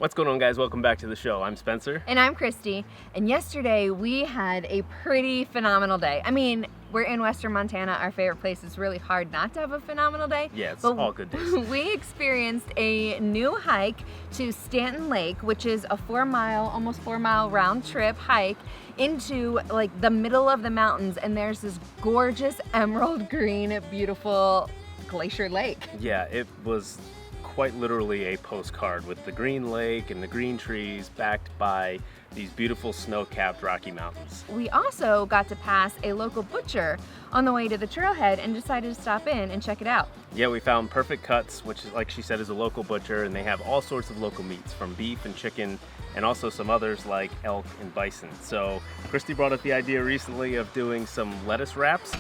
What's going on, guys? Welcome back to the show. I'm Spencer. And I'm Christy. And yesterday we had a pretty phenomenal day. I mean, we're in Western Montana, our favorite place. It's really hard not to have a phenomenal day. Yeah, it's all good days. We experienced a new hike to Stanton Lake, which is a almost 4 mile round trip hike into like the middle of the mountains. And there's this gorgeous emerald green, beautiful glacier lake. Yeah, it was quite literally a postcard with the green lake and the green trees backed by these beautiful snow-capped Rocky Mountains. We also got to pass a local butcher on the way to the trailhead and decided to stop in and check it out. Yeah, we found Perfect Cuts, which is, like she said, is a local butcher, and they have all sorts of local meats from beef and chicken and also some others like elk and bison. So Christy brought up the idea recently of doing some lettuce wraps.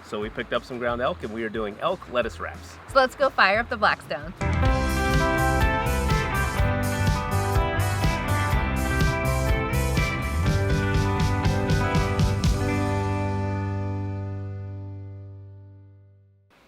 So we picked up some ground elk and we are doing elk lettuce wraps. So let's go fire up the Blackstone.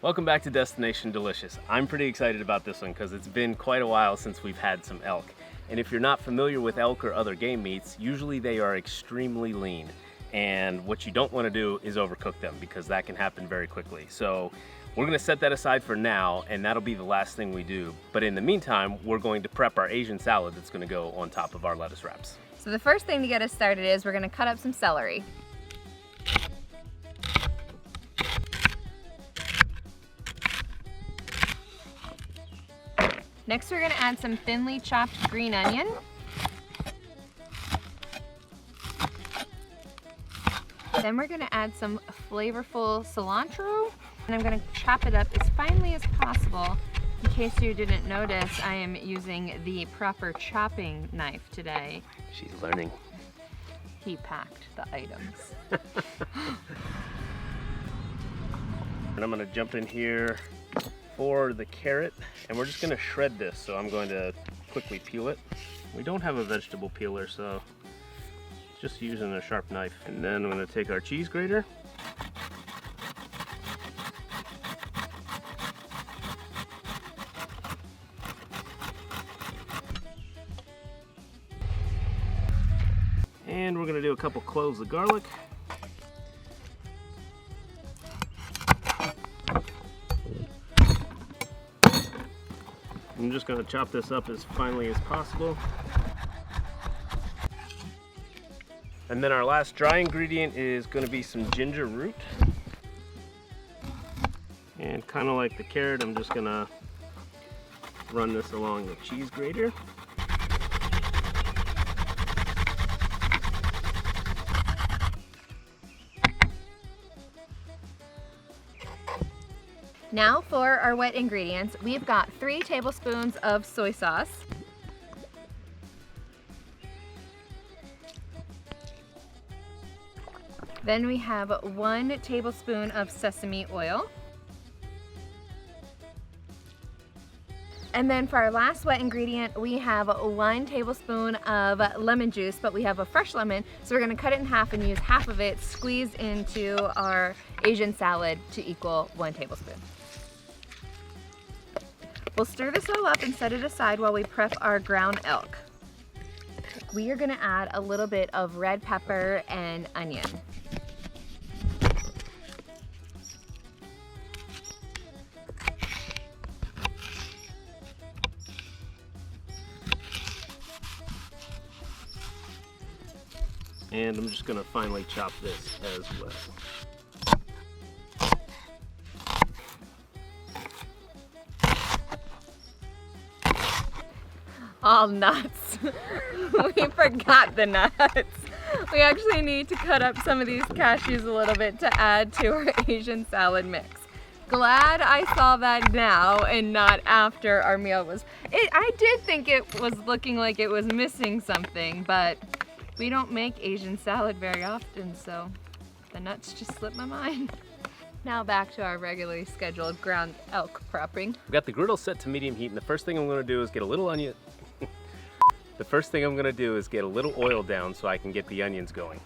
Welcome back to Destination Delicious. I'm pretty excited about this one because it's been quite a while since we've had some elk. And if you're not familiar with elk or other game meats, usually they are extremely lean. And what you don't want to do is overcook them because that can happen very quickly. So we're going to set that aside for now, and that'll be the last thing we do. But in the meantime, we're going to prep our Asian salad that's going to go on top of our lettuce wraps. So the first thing to get us started is we're going to cut up some celery. Next, we're going to add some thinly chopped green onion. Then we're going to add some flavorful cilantro, and I'm going to chop it up as finely as possible. In case you didn't notice, I am using the proper chopping knife today. She's learning. He packed the items. And I'm going to jump in here for the carrot, and we're just going to shred this, so I'm going to quickly peel it. We don't have a vegetable peeler, so just using a sharp knife. And then I'm going to take our cheese grater. And we're going to do a couple cloves of garlic. I'm just going to chop this up as finely as possible. And then our last dry ingredient is going to be some ginger root. And kind of like the carrot, I'm just going to run this along the cheese grater. Now for our wet ingredients, we've got 3 tablespoons of soy sauce. Then we have 1 tablespoon of sesame oil. And then for our last wet ingredient, we have 1 tablespoon of lemon juice, but we have a fresh lemon, so we're gonna cut it in half and use half of it squeezed into our Asian salad to equal 1 tablespoon. We'll stir this all up and set it aside while we prep our ground elk. We are gonna add a little bit of red pepper and onion. And I'm just going to finely chop this as well. All nuts. We forgot the nuts. We actually need to cut up some of these cashews a little bit to add to our Asian salad mix. Glad I saw that now and not after our meal was. I did think it was looking like it was missing something, but we don't make Asian salad very often, so the nuts just slipped my mind. Now back to our regularly scheduled ground elk prepping. We've got the griddle set to medium heat, and the first thing I'm going to do is get a little onion. The first thing I'm going to do is get a little oil down so I can get the onions going.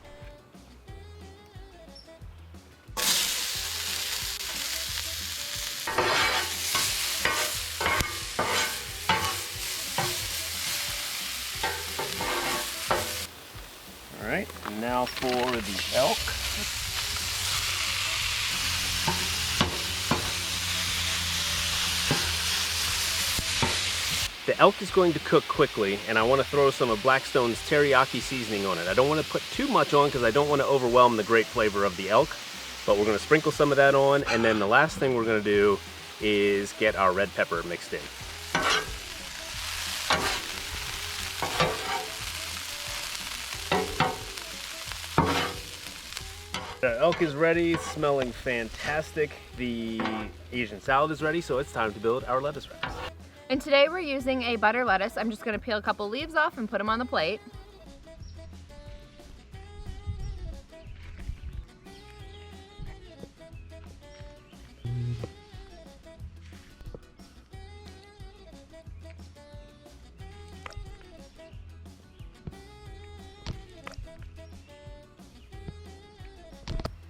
right, now for the elk. The elk is going to cook quickly, and I want to throw some of Blackstone's teriyaki seasoning on it. I don't want to put too much on because I don't want to overwhelm the great flavor of the elk, but we're going to sprinkle some of that on, and then the last thing we're going to do is get our red pepper mixed in. The elk is ready, smelling fantastic. The Asian salad is ready, so it's time to build our lettuce wraps. And today we're using a butter lettuce. I'm just gonna peel a couple leaves off and put them on the plate.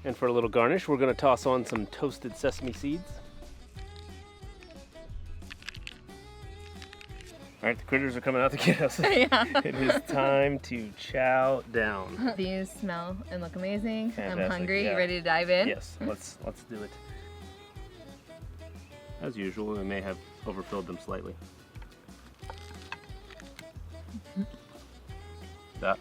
And for a little garnish, we're gonna toss on some toasted sesame seeds. All right, the critters are coming out to get us. Yeah. It is time to chow down. These smell and look amazing. Fantastic, I'm hungry. yeah. You ready to dive in? Yes, let's do it. As usual, we may have overfilled them slightly.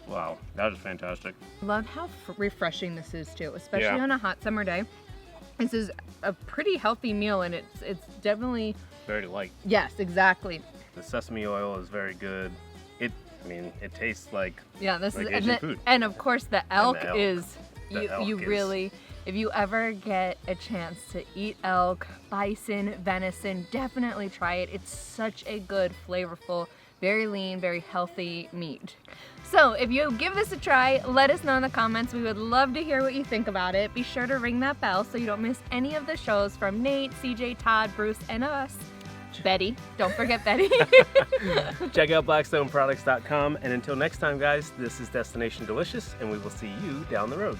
Wow, that is fantastic. Love how refreshing this is too, especially Yeah. on a hot summer day. This is a pretty healthy meal, and it's definitely Very light. yes, exactly. The sesame oil is very good. It tastes like Yeah, this like is Asian food. and of course the elk, elk. is The elk you is- really, if you ever get a chance to eat elk, bison, venison, definitely try it. It's such a good, flavorful, very lean, very healthy meat. So if you give this a try, let us know in the comments. We would love to hear what you think about it. Be sure to ring that bell so you don't miss any of the shows from Nate, CJ, Todd, Bruce, and us. Betty. Don't forget Betty. Check out blackstoneproducts.com, and until next time, guys, this is Destination Delicious, and we will see you down the road.